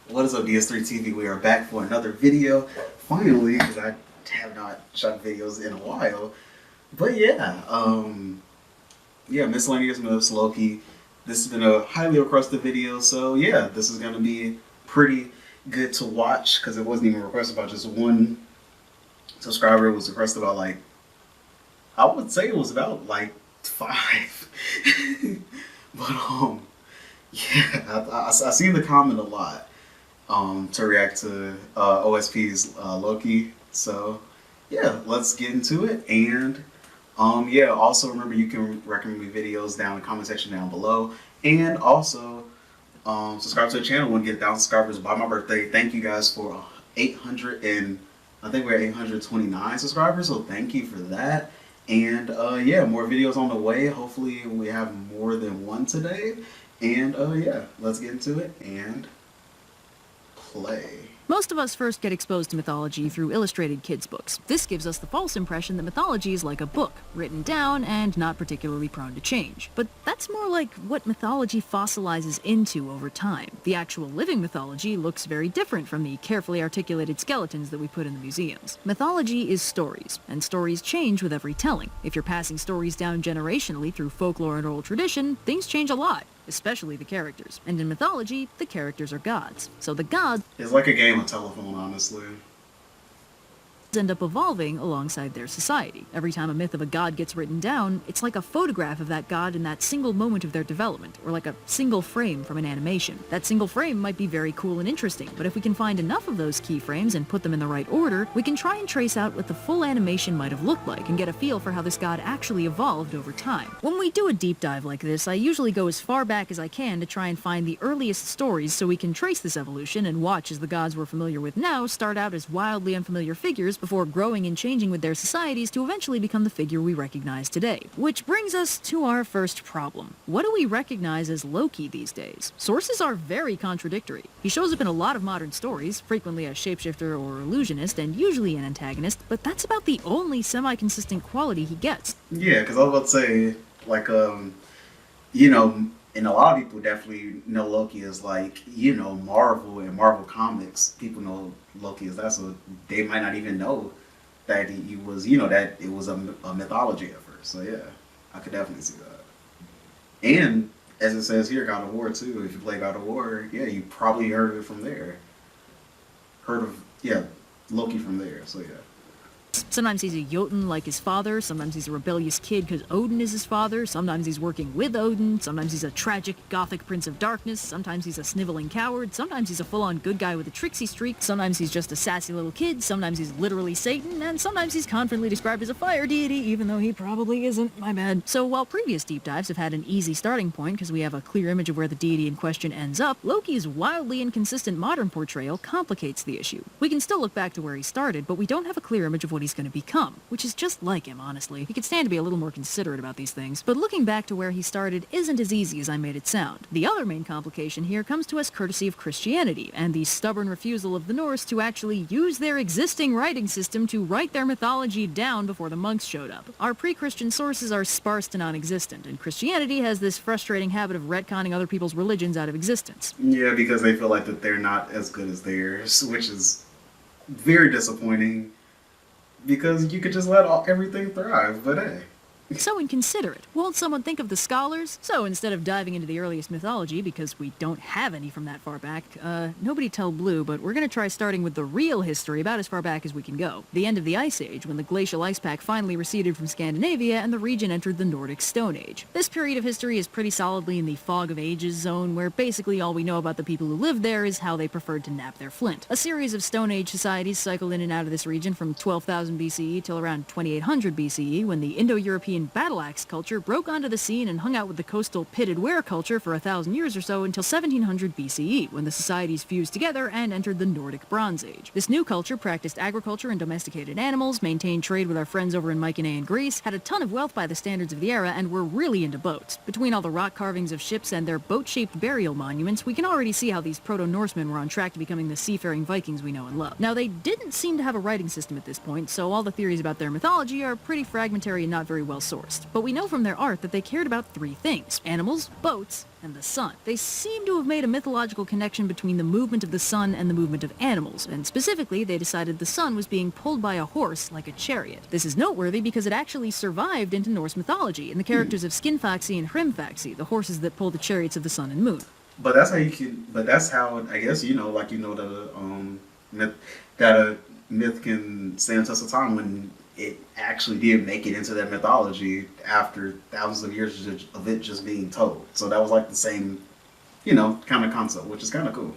What is up, DS3 TV? We are back for another video. Finally, because I have not shot videos in a while. But yeah, miscellaneous myths, Loki. This has been a highly requested video, so yeah, this is gonna be pretty good to watch because it wasn't even requested by just one subscriber. It was requested by like, I would say it was about like 5. But yeah, I seen the comment a lot to react to OSP's Loki. So yeah, let's get into it. And yeah, also remember you can recommend me videos down in the comment section down below. And also subscribe to the channel when we get 1,000 subscribers by my birthday. Thank you guys for 800 and I think we're 829 subscribers. So thank you for that. And yeah, more videos on the way. Hopefully we have more than one today. And yeah, let's get into it and play. Most of us first get exposed to mythology through illustrated kids' books. This gives us the false impression that mythology is like a book, written down and not particularly prone to change. But that's more like what mythology fossilizes into over time. The actual living mythology looks very different from the carefully articulated skeletons that we put in the museums. Mythology is stories, and stories change with every telling. If you're passing stories down generationally through folklore and oral tradition, things change a lot. Especially the characters. And in mythology, the characters are gods. So the gods It's like a game of telephone, honestly. end up evolving alongside their society. Every time a myth of a god gets written down, it's like a photograph of that god in that single moment of their development, or like a single frame from an animation. That single frame might be very cool and interesting, but if we can find enough of those keyframes and put them in the right order, we can try and trace out what the full animation might have looked like and get a feel for how this god actually evolved over time. When we do a deep dive like this, I usually go as far back as I can to try and find the earliest stories so we can trace this evolution and watch as the gods we're familiar with now start out as wildly unfamiliar figures before growing and changing with their societies to eventually become the figure we recognize today. Which brings us to our first problem. What do we recognize as Loki these days? Sources are very contradictory. He shows up in a lot of modern stories, frequently a shapeshifter or illusionist, and usually an antagonist, but that's about the only semi-consistent quality he gets. Yeah, because I was about to say, like, you know, and a lot of people definitely know Loki as like, you know, Marvel and Marvel Comics. People know Loki as that, so they might not even know that he was, you know, that it was a mythology at first. So yeah, I could definitely see that. And as it says here, God of War too. If you play God of War, yeah, you probably heard of it from there. Yeah, Loki from there. So yeah. Sometimes he's a Jotun like his father, sometimes he's a rebellious kid because Odin is his father, sometimes he's working with Odin, sometimes he's a tragic gothic prince of darkness, sometimes he's a sniveling coward, sometimes he's a full-on good guy with a tricksy streak, sometimes he's just a sassy little kid, sometimes he's literally Satan, and sometimes he's confidently described as a fire deity, even though he probably isn't, my bad. So while previous deep dives have had an easy starting point because we have a clear image of where the deity in question ends up, Loki's wildly inconsistent modern portrayal complicates the issue. We can still look back to where he started, but we don't have a clear image of what he's going to become, which is just like him, honestly. He could stand to be a little more considerate about these things, but looking back to where he started isn't as easy as I made it sound. The other main complication here comes to us courtesy of Christianity, and the stubborn refusal of the Norse to actually use their existing writing system to write their mythology down before the monks showed up. Our pre-Christian sources are sparse to non-existent, and Christianity has this frustrating habit of retconning other people's religions out of existence. Yeah, because they feel like that they're not as good as theirs, which is very disappointing. Because you could just let everything thrive, but hey. So inconsiderate. Won't someone think of the scholars? So instead of diving into the earliest mythology, because we don't have any from that far back, nobody tell Blue, but we're gonna try starting with the real history about as far back as we can go. The end of the Ice Age, when the glacial ice pack finally receded from Scandinavia and the region entered the Nordic Stone Age. This period of history is pretty solidly in the Fog of Ages zone, where basically all we know about the people who lived there is how they preferred to nap their flint. A series of Stone Age societies cycled in and out of this region from 12,000 BCE till around 2800 BCE, when the Indo-European battle-axe culture broke onto the scene and hung out with the coastal pitted ware culture for 1,000 years or so until 1700 BCE, when the societies fused together and entered the Nordic Bronze Age. This new culture practiced agriculture and domesticated animals, maintained trade with our friends over in Mycenae and Greece, had a ton of wealth by the standards of the era, and were really into boats. Between all the rock carvings of ships and their boat-shaped burial monuments, we can already see how these proto-Norsemen were on track to becoming the seafaring Vikings we know and love. Now, they didn't seem to have a writing system at this point, so all the theories about their mythology are pretty fragmentary and not very well outsourced, but we know from their art that they cared about three things: animals, boats, and the sun. They seem to have made a mythological connection between the movement of the sun and the movement of animals, and specifically they decided the sun was being pulled by a horse like a chariot. This is noteworthy because it actually survived into Norse mythology in the characters of Skinfaxi and Hrimfaxi, the horses that pull the chariots of the sun and moon. But that's how you can. But that's how I guess that myth that a myth can stand the test of time when it actually did make it into that mythology after thousands of years of it just being told. So that was like the same, kind of concept, which is kind of cool.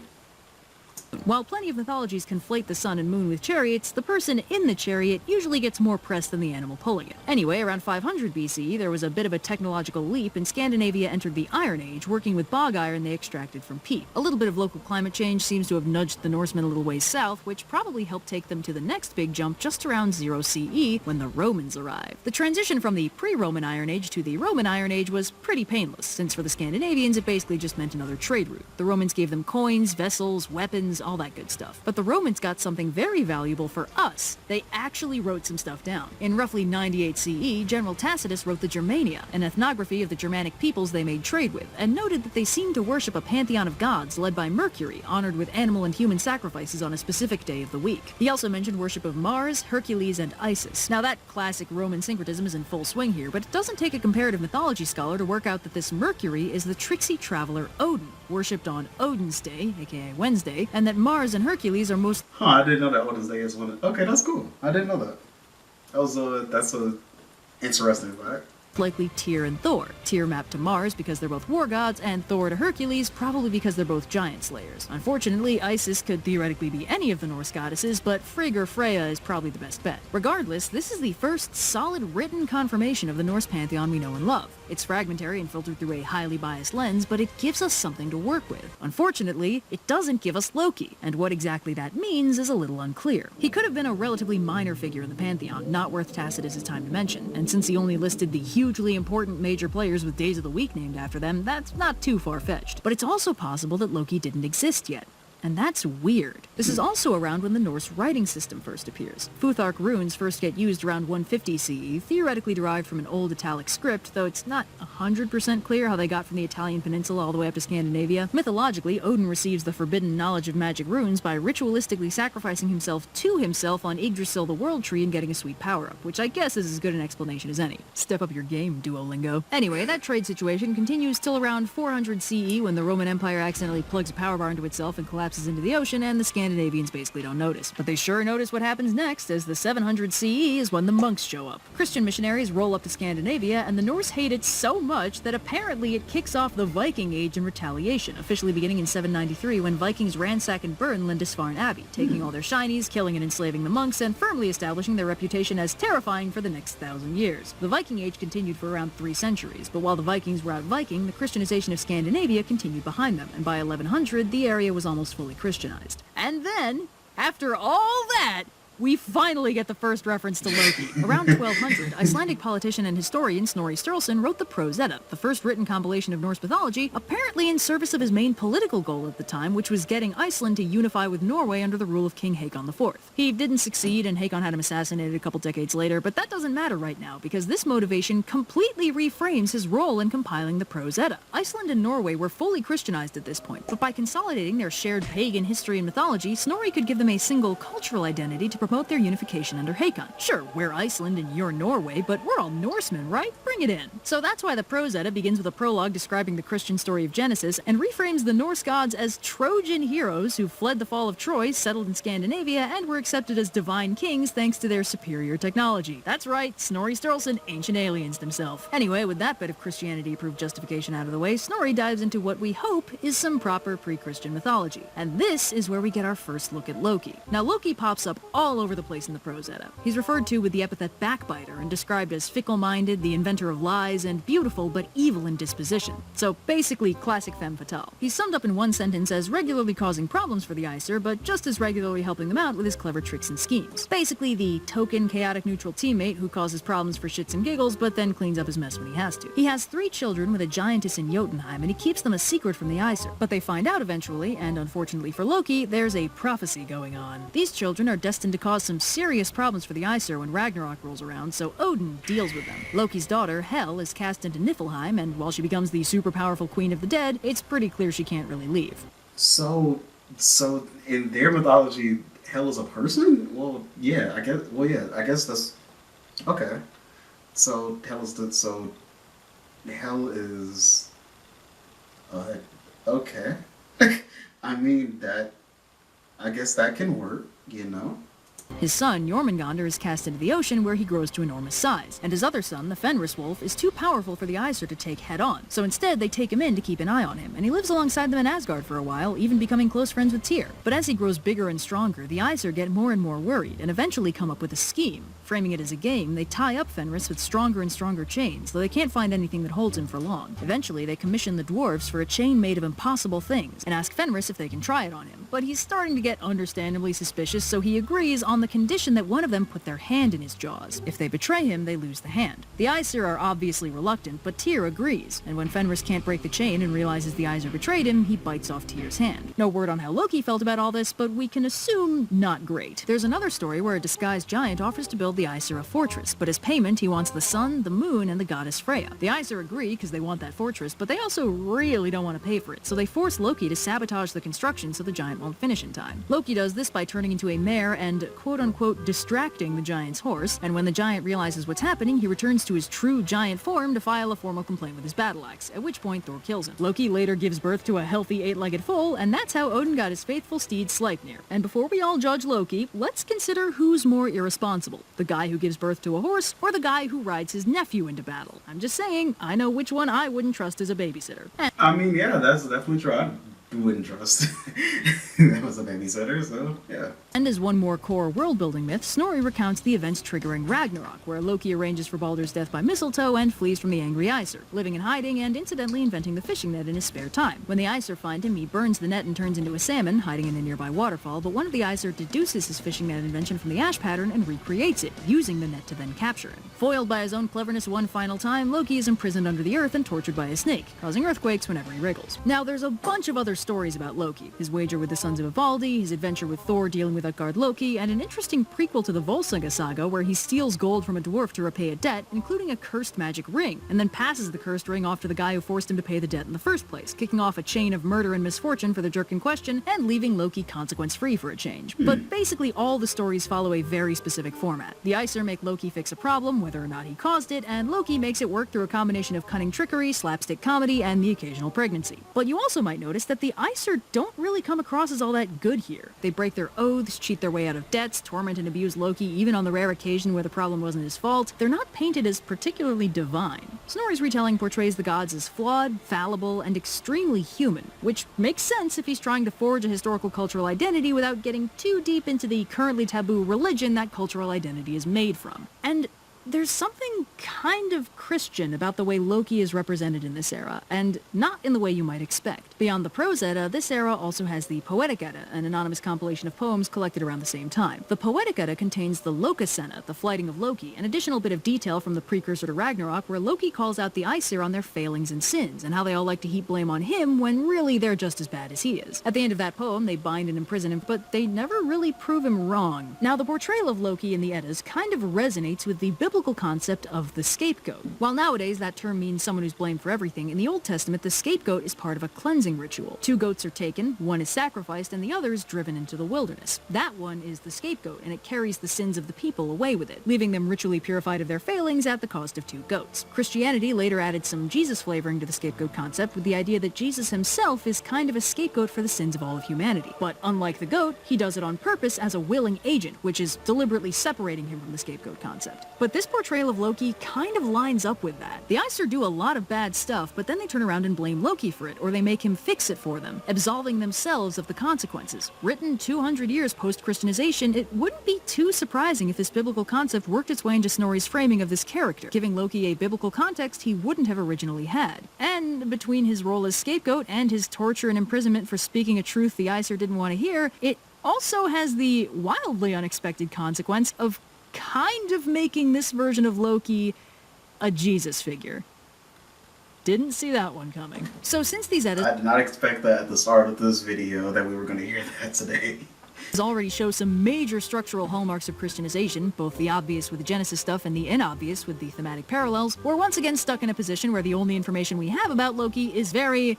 While plenty of mythologies conflate the sun and moon with chariots, the person in the chariot usually gets more press than the animal pulling it. Anyway, around 500 BC, there was a bit of a technological leap and Scandinavia entered the Iron Age, working with bog iron they extracted from peat. A little bit of local climate change seems to have nudged the Norsemen a little ways south, which probably helped take them to the next big jump just around 0 CE when the Romans arrived. The transition from the pre-Roman Iron Age to the Roman Iron Age was pretty painless, since for the Scandinavians it basically just meant another trade route. The Romans gave them coins, vessels, weapons, all that good stuff. But the Romans got something very valuable for us. They actually wrote some stuff down. In roughly 98 CE, General Tacitus wrote the Germania, an ethnography of the Germanic peoples they made trade with, and noted that they seemed to worship a pantheon of gods led by Mercury, honored with animal and human sacrifices on a specific day of the week. He also mentioned worship of Mars, Hercules, and Isis. Now that classic Roman syncretism is in full swing here, but it doesn't take a comparative mythology scholar to work out that this Mercury is the tricksy traveler Odin, worshipped on Odin's Day, aka Wednesday, and that Mars and Hercules are most... I didn't know that Odin's Day is one. Okay, that's cool. I didn't know that. That's a interesting fact. likely Tyr and Thor. Tyr mapped to Mars because they're both war gods, and Thor to Hercules probably because they're both giant slayers. Unfortunately, Isis could theoretically be any of the Norse goddesses, but Frigg or Freya is probably the best bet. Regardless, this is the first solid written confirmation of the Norse pantheon we know and love. It's fragmentary and filtered through a highly biased lens, but it gives us something to work with. Unfortunately, it doesn't give us Loki, and what exactly that means is a little unclear. He could have been a relatively minor figure in the pantheon, not worth Tacitus' time to mention, and since he only listed the hugely important major players with days of the week named after them, that's not too far-fetched. But it's also possible that Loki didn't exist yet. And that's weird. This is also around when the Norse writing system first appears. Futhark runes first get used around 150 CE, theoretically derived from an old Italic script, though it's not 100% clear how they got from the Italian peninsula all the way up to Scandinavia. Mythologically, Odin receives the forbidden knowledge of magic runes by ritualistically sacrificing himself to himself on Yggdrasil the World Tree and getting a sweet power-up, which I guess is as good an explanation as any. Step up your game, Duolingo. Anyway, that trade situation continues till around 400 CE when the Roman Empire accidentally plugs a power bar into itself and collapses into the ocean, and the Scandinavians basically don't notice. But they sure notice what happens next, as the 700 CE is when the monks show up. Christian missionaries roll up to Scandinavia, and the Norse hate it so much that apparently it kicks off the Viking Age in retaliation, officially beginning in 793 when Vikings ransack and burn Lindisfarne Abbey, taking all their shinies, killing and enslaving the monks, and firmly establishing their reputation as terrifying for the next 1,000 years. The Viking Age continued for around 3 centuries, but while the Vikings were out Viking, the Christianization of Scandinavia continued behind them, and by 1100 the area was almost fully Christianized. And then, after all that, we finally get the first reference to Loki. Around 1200, Icelandic politician and historian Snorri Sturluson wrote the Prose Edda, the first written compilation of Norse mythology, apparently in service of his main political goal at the time, which was getting Iceland to unify with Norway under the rule of King Haakon IV. He didn't succeed, and Haakon had him assassinated a couple decades later, but that doesn't matter right now, because this motivation completely reframes his role in compiling the Prose Edda. Iceland and Norway were fully Christianized at this point, but by consolidating their shared pagan history and mythology, Snorri could give them a single cultural identity to promote their unification under Haakon. Sure, we're Iceland and you're Norway, but we're all Norsemen, right? Bring it in. So that's why the Prose Edda begins with a prologue describing the Christian story of Genesis and reframes the Norse gods as Trojan heroes who fled the fall of Troy, settled in Scandinavia, and were accepted as divine kings thanks to their superior technology. That's right, Snorri Sturluson, ancient aliens himself. Anyway, with that bit of Christianity-approved justification out of the way, Snorri dives into what we hope is some proper pre-Christian mythology. And this is where we get our first look at Loki. Now, Loki pops up all over the place in the Prose Edda. He's referred to with the epithet backbiter and described as fickle-minded, the inventor of lies, and beautiful but evil in disposition. So basically, classic femme fatale. He's summed up in one sentence as regularly causing problems for the Aesir, but just as regularly helping them out with his clever tricks and schemes. Basically the token, chaotic, neutral teammate who causes problems for shits and giggles, but then cleans up his mess when he has to. He has 3 children with a giantess in Jotunheim, and he keeps them a secret from the Aesir. But they find out eventually, and unfortunately for Loki, there's a prophecy going on. These children are destined to cause some serious problems for the Aesir when Ragnarok rolls around, so Odin deals with them. Loki's daughter, Hel, is cast into Niflheim, and while she becomes the super powerful queen of the dead, it's pretty clear she can't really leave. So in their mythology, Hel is a person? Well, yeah, I guess that's okay. So Hel is okay. I mean I guess that can work, you know? His son, Jormungandr, is cast into the ocean where he grows to enormous size, and his other son, the Fenris wolf, is too powerful for the Aesir to take head-on, so instead they take him in to keep an eye on him, and he lives alongside them in Asgard for a while, even becoming close friends with Tyr. But as he grows bigger and stronger, the Aesir get more and more worried, and eventually come up with a scheme. Framing it as a game, they tie up Fenris with stronger and stronger chains, though they can't find anything that holds him for long. Eventually, they commission the dwarves for a chain made of impossible things, and ask Fenris if they can try it on him. But he's starting to get understandably suspicious, so he agrees on the condition that one of them put their hand in his jaws. If they betray him, they lose the hand. The Aesir are obviously reluctant, but Tyr agrees, and when Fenris can't break the chain and realizes the Aesir betrayed him, he bites off Tyr's hand. No word on how Loki felt about all this, but we can assume not great. There's another story where a disguised giant offers to build the Aesir a fortress, but as payment he wants the sun, the moon, and the goddess Freya. The Aesir agree because they want that fortress, but they also really don't want to pay for it, so they force Loki to sabotage the construction so the giant won't finish in time. Loki does this by turning into a mare and quote-unquote distracting the giant's horse, and when the giant realizes what's happening, he returns to his true giant form to file a formal complaint with his battle axe, at which point Thor kills him. Loki later gives birth to a healthy eight-legged foal, and that's how Odin got his faithful steed Sleipnir. And before we all judge Loki, let's consider who's more irresponsible, the guy who gives birth to a horse, or the guy who rides his nephew into battle. I'm just saying, I know which one I wouldn't trust as a babysitter. I mean, yeah, that's definitely true. I wouldn't trust that was a babysitter, so yeah. And as one more core world-building myth, Snorri recounts the events triggering Ragnarok, where Loki arranges for Baldur's death by mistletoe and flees from the angry Aesir, living in hiding and incidentally inventing the fishing net in his spare time. When the Aesir find him, he burns the net and turns into a salmon, hiding in a nearby waterfall, but one of the Aesir deduces his fishing net invention from the ash pattern and recreates it, using the net to then capture him. Foiled by his own cleverness one final time, Loki is imprisoned under the earth and tortured by a snake, causing earthquakes whenever he wriggles. Now, there's a bunch of other stories about Loki, his wager with the Sons of Ivaldi, his adventure with Thor dealing with Utgard Loki, and an interesting prequel to the Volsunga saga where he steals gold from a dwarf to repay a debt, including a cursed magic ring, and then passes the cursed ring off to the guy who forced him to pay the debt in the first place, kicking off a chain of murder and misfortune for the jerk in question, and leaving Loki consequence-free for a change. But basically all the stories follow a very specific format. The Aesir make Loki fix a problem, whether or not he caused it, and Loki makes it work through a combination of cunning trickery, slapstick comedy, and the occasional pregnancy. But you also might notice that the Aesir don't really come across as all that good here. They break their oaths, cheat their way out of debts, torment and abuse Loki even on the rare occasion where the problem wasn't his fault. They're not painted as particularly divine. Snorri's retelling portrays the gods as flawed, fallible, and extremely human, which makes sense if he's trying to forge a historical cultural identity without getting too deep into the currently taboo religion that cultural identity is made from. And there's something kind of Christian about the way Loki is represented in this era, and not in the way you might expect. Beyond the Prose Edda, this era also has the Poetic Edda, an anonymous compilation of poems collected around the same time. The Poetic Edda contains the Lokasenna, the flighting of Loki, an additional bit of detail from the precursor to Ragnarok where Loki calls out the Aesir on their failings and sins, and how they all like to heap blame on him when really they're just as bad as he is. At the end of that poem, they bind and imprison him, but they never really prove him wrong. Now, the portrayal of Loki in the Eddas kind of resonates with the biblical concept of the scapegoat. While nowadays that term means someone who's blamed for everything, in the Old Testament the scapegoat is part of a cleansing ritual. Two goats are taken, one is sacrificed, and the other is driven into the wilderness. That one is the scapegoat, and it carries the sins of the people away with it, leaving them ritually purified of their failings at the cost of two goats. Christianity later added some Jesus flavoring to the scapegoat concept with the idea that Jesus himself is kind of a scapegoat for the sins of all of humanity. But unlike the goat, he does it on purpose as a willing agent, which is deliberately separating him from the scapegoat concept. But this portrayal of Loki kind of lines up with that. The Aesir do a lot of bad stuff, but then they turn around and blame Loki for it, or they make him fix it for them, absolving themselves of the consequences. Written 200 years post-Christianization, it wouldn't be too surprising if this biblical concept worked its way into Snorri's framing of this character, giving Loki a biblical context he wouldn't have originally had. And between his role as scapegoat and his torture and imprisonment for speaking a truth the Aesir didn't want to hear, it also has the wildly unexpected consequence of kind of making this version of Loki a Jesus figure. Didn't see that one coming. So since these edits... I did not expect that at the start of this video that we were going to hear that today. already show some major structural hallmarks of Christianization, both the obvious with the Genesis stuff and the inobvious with the thematic parallels. We're once again stuck in a position where the only information we have about Loki is very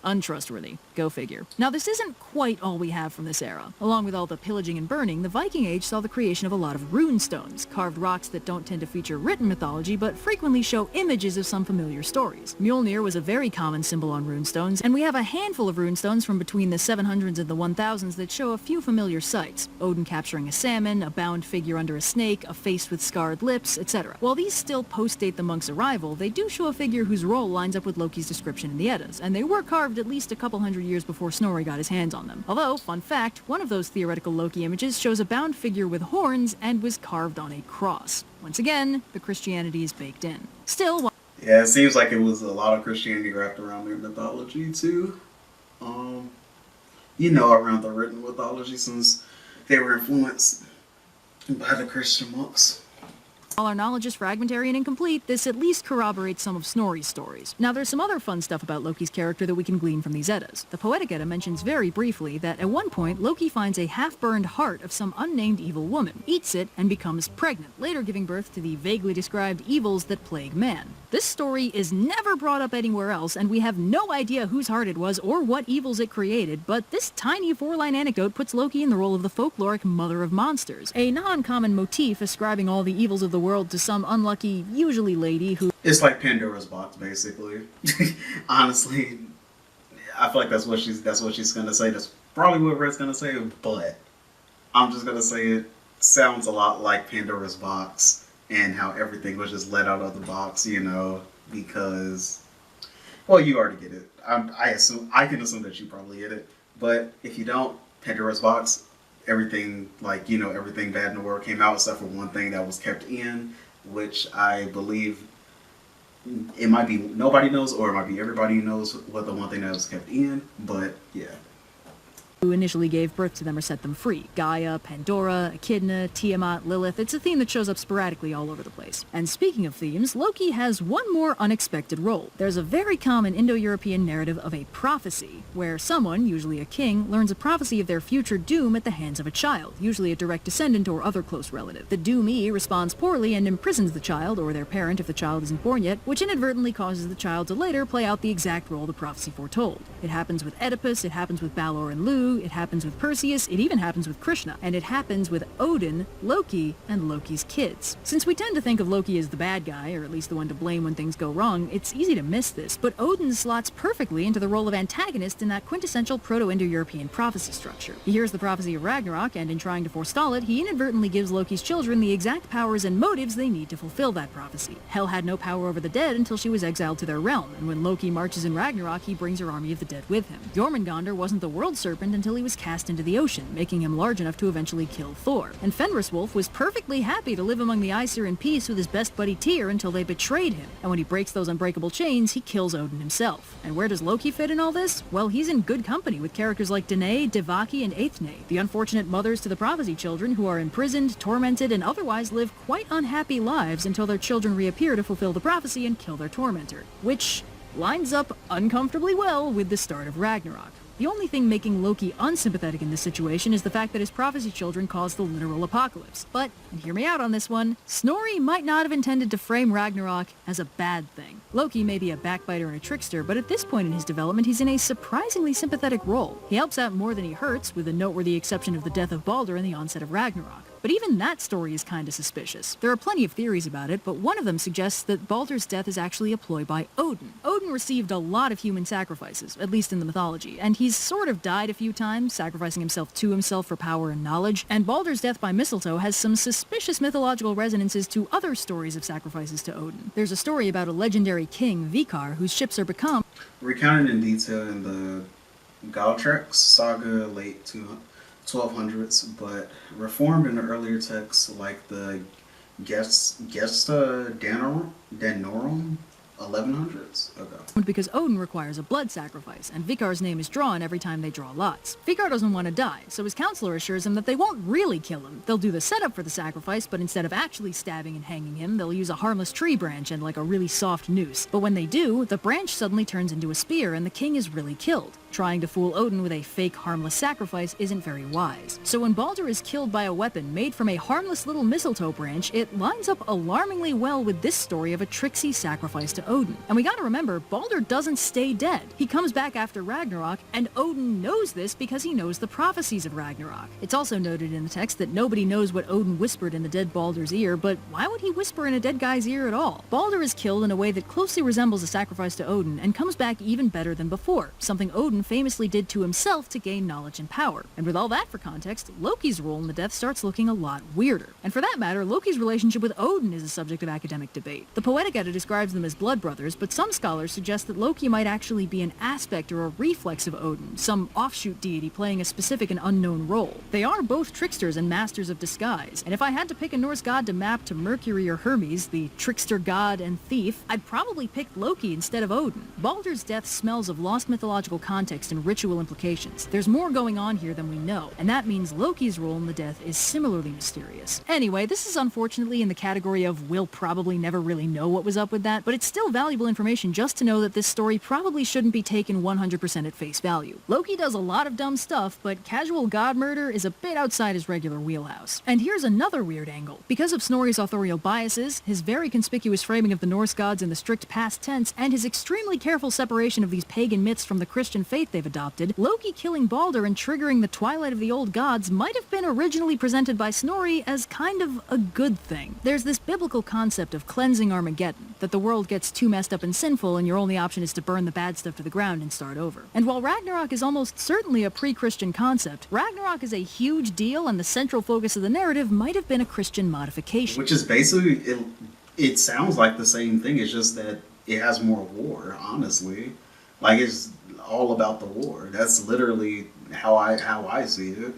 untrustworthy. Go figure. Now, this isn't quite all we have from this era. Along with all the pillaging and burning, the Viking Age saw the creation of a lot of rune stones, carved rocks that don't tend to feature written mythology, but frequently show images of some familiar stories. Mjolnir was a very common symbol on rune stones, and we have a handful of rune stones from between the 700s and the 1000s that show a few familiar sights. Odin capturing a salmon, a bound figure under a snake, a face with scarred lips, etc. While these still post-date the monk's arrival, they do show a figure whose role lines up with Loki's description in the Eddas, and they were carved at least a couple hundred years before Snorri got his hands on them. Although, fun fact, one of those theoretical Loki images shows a bound figure with horns and was carved on a cross. Once again, the Christianity is baked in. Still, yeah, it seems like it was a lot of Christianity wrapped around their mythology too. Around the written mythology, since they were influenced by the Christian monks. while our knowledge is fragmentary and incomplete, this at least corroborates some of Snorri's stories. Now, there's some other fun stuff about Loki's character that we can glean from these Eddas. The Poetic Edda mentions very briefly that at one point, Loki finds a half-burned heart of some unnamed evil woman, eats it, and becomes pregnant, later giving birth to the vaguely described evils that plague man. This story is never brought up anywhere else, and we have no idea whose heart it was or what evils it created, but this tiny four-line anecdote puts Loki in the role of the folkloric mother of monsters, a non-common motif ascribing all the evils of the world to some unlucky, usually lady who... It's like Pandora's box, basically. Honestly, I feel like that's what she's gonna say. That's probably what Red's gonna say, but I'm just gonna say it sounds a lot like Pandora's box and how everything was just let out of the box, because, well, you already get it. I can assume that you probably get it, but if you don't, Pandora's box, everything everything bad in the world came out except for one thing that was kept in, which I believe it might be nobody knows, or it might be everybody knows what the one thing that was kept in, but yeah. Who initially gave birth to them or set them free. Gaia, Pandora, Echidna, Tiamat, Lilith. It's a theme that shows up sporadically all over the place. And speaking of themes, Loki has one more unexpected role. There's a very common Indo-European narrative of a prophecy, where someone, usually a king, learns a prophecy of their future doom at the hands of a child, usually a direct descendant or other close relative. The doomee responds poorly and imprisons the child, or their parent if the child isn't born yet, which inadvertently causes the child to later play out the exact role the prophecy foretold. It happens with Oedipus, it happens with Balor and Lu, it happens with Perseus, it even happens with Krishna, and it happens with Odin, Loki, and Loki's kids. Since we tend to think of Loki as the bad guy, or at least the one to blame when things go wrong, it's easy to miss this, but Odin slots perfectly into the role of antagonist in that quintessential Proto-Indo-European prophecy structure. He hears the prophecy of Ragnarok, and in trying to forestall it, he inadvertently gives Loki's children the exact powers and motives they need to fulfill that prophecy. Hel had no power over the dead until she was exiled to their realm, and when Loki marches in Ragnarok, he brings her army of the dead with him. Jormungandr wasn't the world serpent until he was cast into the ocean, making him large enough to eventually kill Thor. And Fenriswolf was perfectly happy to live among the Aesir in peace with his best buddy Tyr until they betrayed him. And when he breaks those unbreakable chains, he kills Odin himself. And where does Loki fit in all this? Well, he's in good company with characters like Danae, Devaki, and Aethne, the unfortunate mothers to the prophecy children who are imprisoned, tormented, and otherwise live quite unhappy lives until their children reappear to fulfill the prophecy and kill their tormentor. Which lines up uncomfortably well with the start of Ragnarok. The only thing making Loki unsympathetic in this situation is the fact that his prophecy children caused the literal apocalypse. But, and hear me out on this one, Snorri might not have intended to frame Ragnarok as a bad thing. Loki may be a backbiter and a trickster, but at this point in his development, he's in a surprisingly sympathetic role. He helps out more than he hurts, with the noteworthy exception of the death of Baldur and the onset of Ragnarok. But even that story is kinda suspicious. There are plenty of theories about it, but one of them suggests that Baldur's death is actually a ploy by Odin. Odin received a lot of human sacrifices, at least in the mythology, and he's sort of died a few times, sacrificing himself to himself for power and knowledge, and Baldur's death by mistletoe has some suspicious mythological resonances to other stories of sacrifices to Odin. There's a story about a legendary king, Vikar, whose ships are become recounted in detail in the Galtrax saga late 1200s, but reformed in the earlier texts like the Gesta Danorum 1100s ago. Because Odin requires a blood sacrifice, and Vikar's name is drawn every time they draw lots. Vikar doesn't want to die, so his counselor assures him that they won't really kill him. They'll do the setup for the sacrifice, but instead of actually stabbing and hanging him, they'll use a harmless tree branch and like a really soft noose. But when they do, the branch suddenly turns into a spear and the king is really killed. trying to fool Odin with a fake harmless sacrifice isn't very wise. So when Balder is killed by a weapon made from a harmless little mistletoe branch, it lines up alarmingly well with this story of a tricksy sacrifice to Odin. And we gotta remember, Balder doesn't stay dead. He comes back after Ragnarok, and Odin knows this because he knows the prophecies of Ragnarok. It's also noted in the text that nobody knows what Odin whispered in the dead Balder's ear, but why would he whisper in a dead guy's ear at all? Balder is killed in a way that closely resembles a sacrifice to Odin, and comes back even better than before, something Odin famously did to himself to gain knowledge and power. And with all that for context, Loki's role in the death starts looking a lot weirder. And for that matter, Loki's relationship with Odin is a subject of academic debate. The Poetic Edda describes them as blood brothers, but some scholars suggest that Loki might actually be an aspect or a reflex of Odin, some offshoot deity playing a specific and unknown role. They are both tricksters and masters of disguise, and if I had to pick a Norse god to map to Mercury or Hermes, the trickster god and thief, I'd probably pick Loki instead of Odin. Balder's death smells of lost mythological context and ritual implications. There's more going on here than we know, and that means Loki's role in the death is similarly mysterious. Anyway, this is unfortunately in the category of we'll probably never really know what was up with that, but it's still valuable information just to know that this story probably shouldn't be taken 100% at face value. Loki does a lot of dumb stuff, but casual god murder is a bit outside his regular wheelhouse. And here's another weird angle. Because of Snorri's authorial biases, his very conspicuous framing of the Norse gods in the strict past tense, and his extremely careful separation of these pagan myths from the Christian faith they've adopted, Loki killing Balder and triggering the twilight of the old gods might have been originally presented by Snorri as kind of a good thing. There's this biblical concept of cleansing Armageddon, that the world gets too messed up and sinful and your only option is to burn the bad stuff to the ground and start over. And while Ragnarok is almost certainly a pre-Christian concept, Ragnarok is a huge deal and the central focus of the narrative might have been a Christian modification. Which is basically, it sounds like the same thing, it's just that it has more war, honestly. Like, it's all about the war. That's literally how I see it.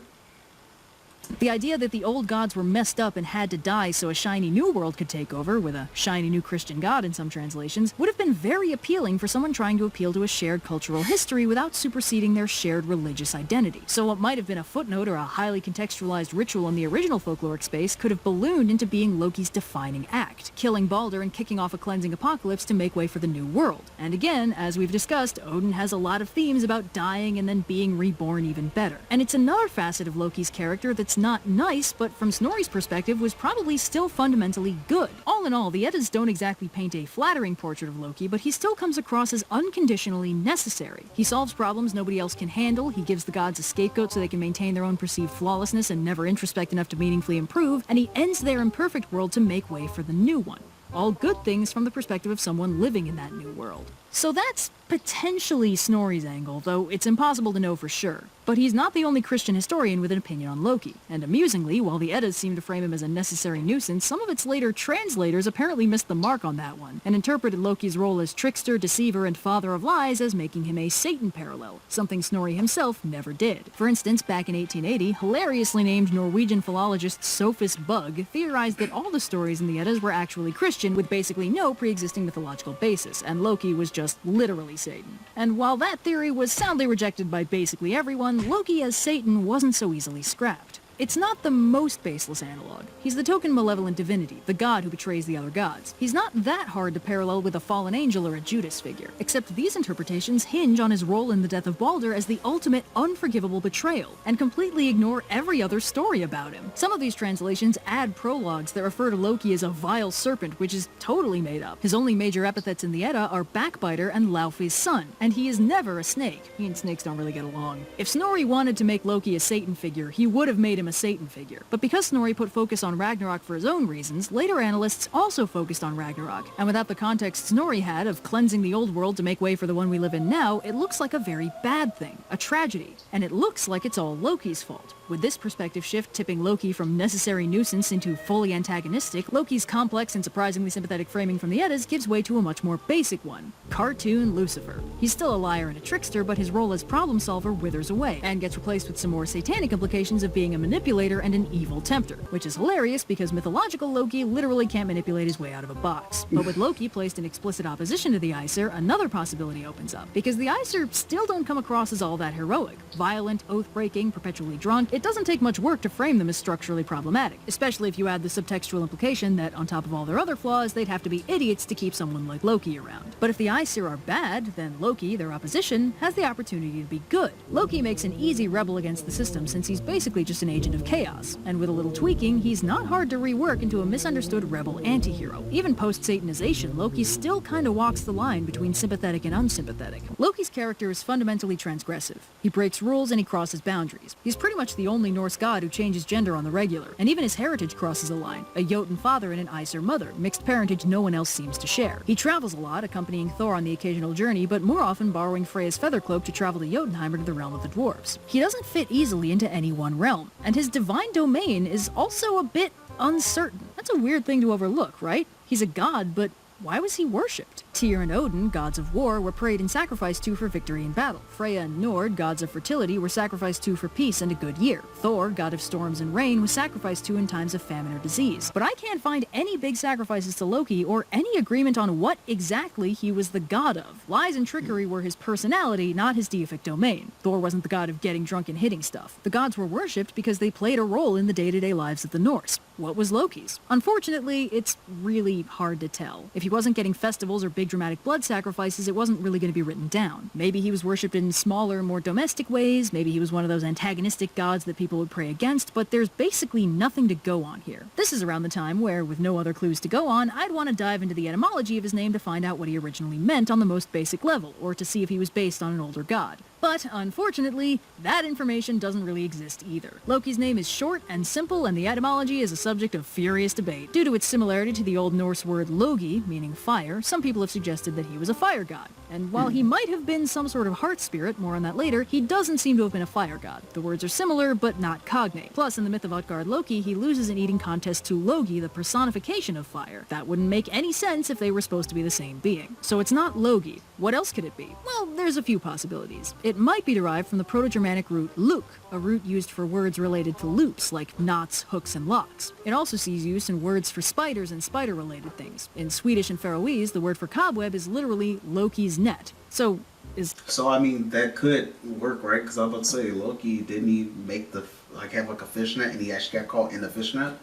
The idea that the old gods were messed up and had to die so a shiny new world could take over, with a shiny new Christian god in some translations, would have been very appealing for someone trying to appeal to a shared cultural history without superseding their shared religious identity. So what might have been a footnote or a highly contextualized ritual in the original folkloric space could have ballooned into being Loki's defining act, killing Balder and kicking off a cleansing apocalypse to make way for the new world. And again, as we've discussed, Odin has a lot of themes about dying and then being reborn even better. And it's another facet of Loki's character that's not nice, but from Snorri's perspective was probably still fundamentally good. All in all, the Eddas don't exactly paint a flattering portrait of Loki, but he still comes across as unconditionally necessary. He solves problems nobody else can handle, he gives the gods a scapegoat so they can maintain their own perceived flawlessness and never introspect enough to meaningfully improve, and he ends their imperfect world to make way for the new one. All good things from the perspective of someone living in that new world. So that's potentially Snorri's angle, though it's impossible to know for sure. But he's not the only Christian historian with an opinion on Loki. And amusingly, while the Eddas seem to frame him as a necessary nuisance, some of its later translators apparently missed the mark on that one, and interpreted Loki's role as trickster, deceiver, and father of lies as making him a Satan parallel, something Snorri himself never did. For instance, back in 1880, hilariously named Norwegian philologist Sophus Bugg theorized that all the stories in the Eddas were actually Christian, with basically no pre-existing mythological basis, and Loki was just literally Satan. And while that theory was soundly rejected by basically everyone, Loki as Satan wasn't so easily scrapped. It's not the most baseless analog. He's the token malevolent divinity, the god who betrays the other gods. He's not that hard to parallel with a fallen angel or a Judas figure, except these interpretations hinge on his role in the death of Balder as the ultimate unforgivable betrayal, and completely ignore every other story about him. Some of these translations add prologues that refer to Loki as a vile serpent, which is totally made up. His only major epithets in the Edda are backbiter and Laufey's son, and he is never a snake. He and snakes don't really get along. If Snorri wanted to make Loki a Satan figure, he would have made him a Satan figure. But because Snorri put focus on Ragnarok for his own reasons, later analysts also focused on Ragnarok. And without the context Snorri had of cleansing the old world to make way for the one we live in now, it looks like a very bad thing, a tragedy. And it looks like it's all Loki's fault. With this perspective shift tipping Loki from necessary nuisance into fully antagonistic, Loki's complex and surprisingly sympathetic framing from the Eddas gives way to a much more basic one. Cartoon Lucifer. He's still a liar and a trickster, but his role as problem solver withers away, and gets replaced with some more satanic implications of being a manipulator manipulator and an evil tempter, which is hilarious because mythological Loki literally can't manipulate his way out of a box. But with Loki placed in explicit opposition to the Aesir, another possibility opens up, because the Aesir still don't come across as all that heroic. Violent, oath-breaking, perpetually drunk, it doesn't take much work to frame them as structurally problematic, especially if you add the subtextual implication that, on top of all their other flaws, they'd have to be idiots to keep someone like Loki around. But if the Aesir are bad, then Loki, their opposition, has the opportunity to be good. Loki makes an easy rebel against the system since he's basically just an agent of chaos, and with a little tweaking, he's not hard to rework into a misunderstood rebel anti-hero. Even post-Satanization, Loki still kinda walks the line between sympathetic and unsympathetic. Loki's character is fundamentally transgressive. He breaks rules and he crosses boundaries. He's pretty much the only Norse god who changes gender on the regular, and even his heritage crosses a line. A Jotun father and an Aesir mother, mixed parentage no one else seems to share. He travels a lot, accompanying Thor on the occasional journey, but more often borrowing Freya's feather cloak to travel to Jotunheimer to the realm of the dwarves. He doesn't fit easily into any one realm, and his divine domain is also a bit uncertain. That's a weird thing to overlook, right? He's a god, but why was he worshipped? Tyr and Odin, gods of war, were prayed and sacrificed to for victory in battle. Freya and Nord, gods of fertility, were sacrificed to for peace and a good year. Thor, god of storms and rain, was sacrificed to in times of famine or disease. But I can't find any big sacrifices to Loki or any agreement on what exactly he was the god of. Lies and trickery were his personality, not his deific domain. Thor wasn't the god of getting drunk and hitting stuff. The gods were worshipped because they played a role in the day-to-day lives of the Norse. What was Loki's? Unfortunately, it's really hard to tell. If he wasn't getting festivals or big dramatic blood sacrifices, it wasn't really going to be written down. Maybe he was worshipped in smaller, more domestic ways, maybe he was one of those antagonistic gods that people would pray against, but there's basically nothing to go on here. This is around the time where, with no other clues to go on, I'd want to dive into the etymology of his name to find out what he originally meant on the most basic level, or to see if he was based on an older god. But, unfortunately, that information doesn't really exist either. Loki's name is short and simple, and the etymology is a subject of furious debate. Due to its similarity to the Old Norse word logi, meaning fire, some people have suggested that he was a fire god. And while he might have been some sort of heart spirit, more on that later, he doesn't seem to have been a fire god. The words are similar, but not cognate. Plus, in the myth of Utgard Loki, he loses an eating contest to Logi, the personification of fire. That wouldn't make any sense if they were supposed to be the same being. So it's not Logi. What else could it be? Well, there's a few possibilities. It might be derived from the Proto-Germanic root luk, a root used for words related to loops, like knots, hooks, and locks. It also sees use in words for spiders and spider-related things. In Swedish and Faroese, the word for cobweb is literally Loki's net. So, I mean, that could work, right? Because I was about to say, Loki, didn't he make have a fishnet, and he actually got caught in the fishnet?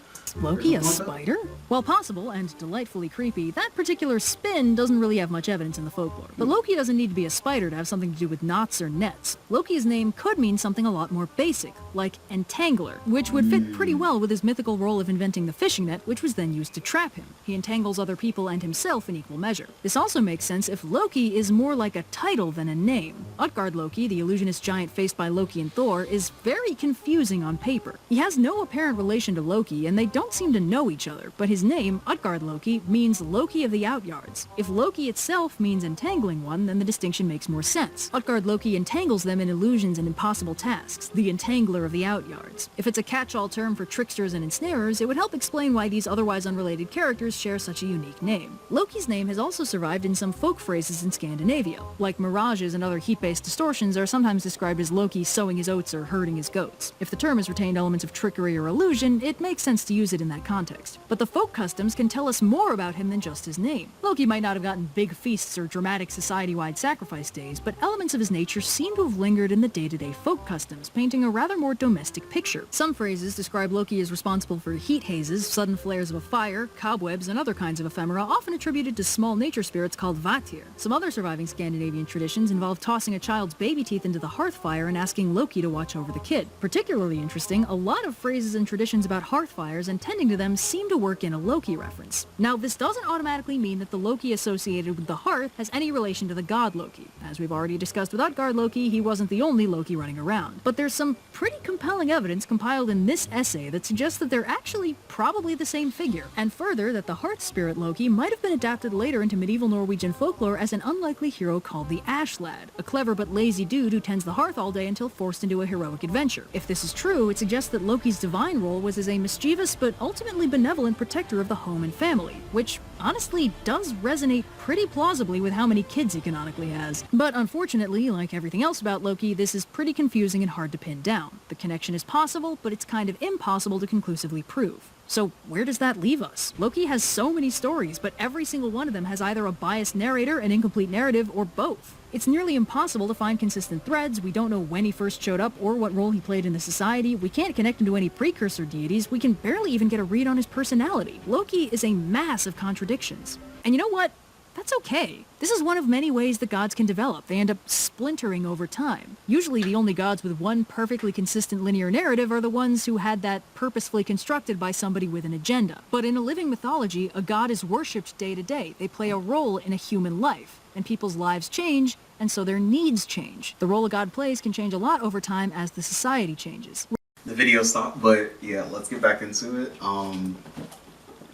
Loki a spider? While possible and delightfully creepy, that particular spin doesn't really have much evidence in the folklore. But Loki doesn't need to be a spider to have something to do with knots or nets. Loki's name could mean something a lot more basic, like entangler, which would fit pretty well with his mythical role of inventing the fishing net, which was then used to trap him. He entangles other people and himself in equal measure. This also makes sense if Loki is more like a title than a name. Utgard Loki, the illusionist giant faced by Loki and Thor, is very confusing on paper. He has no apparent relation to Loki, and they don't seem to know each other, but his name, Utgard Loki, means Loki of the Outyards. If Loki itself means entangling one, then the distinction makes more sense. Utgard Loki entangles them in illusions and impossible tasks, the entangler of the Outyards. If it's a catch-all term for tricksters and ensnarers, it would help explain why these otherwise unrelated characters share such a unique name. Loki's name has also survived in some folk phrases in Scandinavia, like mirages and other heat-based distortions are sometimes described as Loki sowing his oats or herding his goats. If the term has retained elements of trickery or illusion, it makes sense to use it in that context. But the folk customs can tell us more about him than just his name. Loki might not have gotten big feasts or dramatic society-wide sacrifice days, but elements of his nature seem to have lingered in the day-to-day folk customs, painting a rather more domestic picture. Some phrases describe Loki as responsible for heat hazes, sudden flares of a fire, cobwebs, and other kinds of ephemera, often attributed to small nature spirits called Vatir. Some other surviving Scandinavian traditions involve tossing a child's baby teeth into the hearth fire and asking Loki to watch over the kid. Particularly interesting, a lot of phrases and traditions about hearth fires and tending to them seem to work in a Loki reference. Now, this doesn't automatically mean that the Loki associated with the hearth has any relation to the god Loki. As we've already discussed with Utgard Loki, he wasn't the only Loki running around. But there's some pretty compelling evidence compiled in this essay that suggests that they're actually probably the same figure, and further that the hearth spirit Loki might have been adapted later into medieval Norwegian folklore as an unlikely hero called the Ash Lad, a clever but lazy dude who tends the hearth all day until forced into a heroic adventure. If this is true, it suggests that Loki's divine role was as a mischievous but ultimately benevolent protector of the home and family, which honestly does resonate pretty plausibly with how many kids he canonically has. But unfortunately, like everything else about Loki, this is pretty confusing and hard to pin down. The connection is possible, but it's kind of impossible to conclusively prove. So where does that leave us? Loki has so many stories, but every single one of them has either a biased narrator, an incomplete narrative, or both. It's nearly impossible to find consistent threads. We don't know when he first showed up or what role he played in the society. We can't connect him to any precursor deities. We can barely even get a read on his personality. Loki is a mass of contradictions. And you know what? That's okay. This is one of many ways that gods can develop. They end up splintering over time. Usually the only gods with one perfectly consistent linear narrative are the ones who had that purposefully constructed by somebody with an agenda. But in a living mythology, a god is worshipped day to day. They play a role in a human life. And people's lives change, and so their needs change. The role a god plays can change a lot over time as the society changes. The video stopped, but yeah, let's get back into it.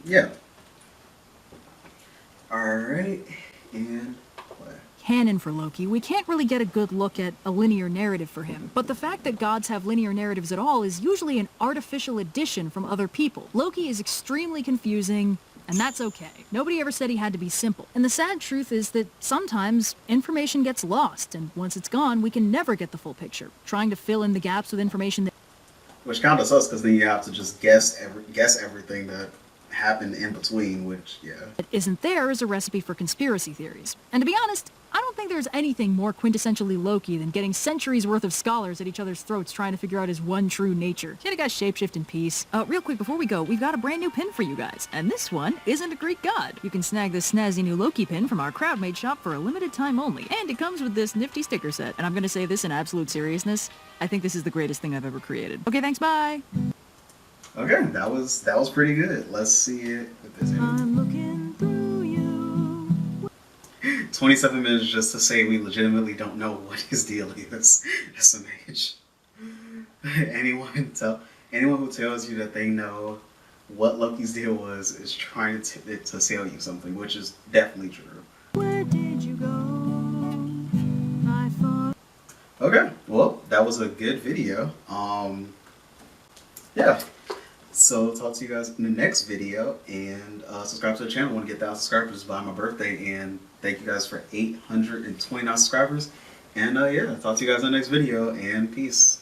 Yeah. Alright, and play. Canon for Loki, we can't really get a good look at a linear narrative for him, but the fact that gods have linear narratives at all is usually an artificial addition from other people. Loki is extremely confusing, and that's okay. Nobody ever said he had to be simple. And the sad truth is that sometimes information gets lost, and once it's gone, we can never get the full picture. Trying to fill in the gaps with information that... Which kind of sucks, because then you have to just guess everything that happened in between, which, yeah. that isn't there is a recipe for conspiracy theories. And to be honest, I don't think there's anything more quintessentially Loki than getting centuries worth of scholars at each other's throats trying to figure out his one true nature. Get a guy shapeshift in peace. Real quick before we go, we've got a brand new pin for you guys, and this one isn't a Greek god. You can snag this snazzy new Loki pin from our crowd-made shop for a limited time only, and it comes with this nifty sticker set. And I'm gonna say this in absolute seriousness, I think this is the greatest thing I've ever created. Okay, thanks, bye! Okay, that was pretty good. Let's see it with this. I'm looking through you. 27 minutes just to say we legitimately don't know what his deal is. SMH. Anyone who tells you that they know what Loki's deal was is trying to sell you something, which is definitely true. Where did you go? I thought... Okay, well, that was a good video. Yeah. So talk to you guys in the next video, and subscribe to the channel. I want to get 1,000 subscribers by my birthday, and thank you guys for 829 subscribers. And yeah, talk to you guys in the next video, and peace.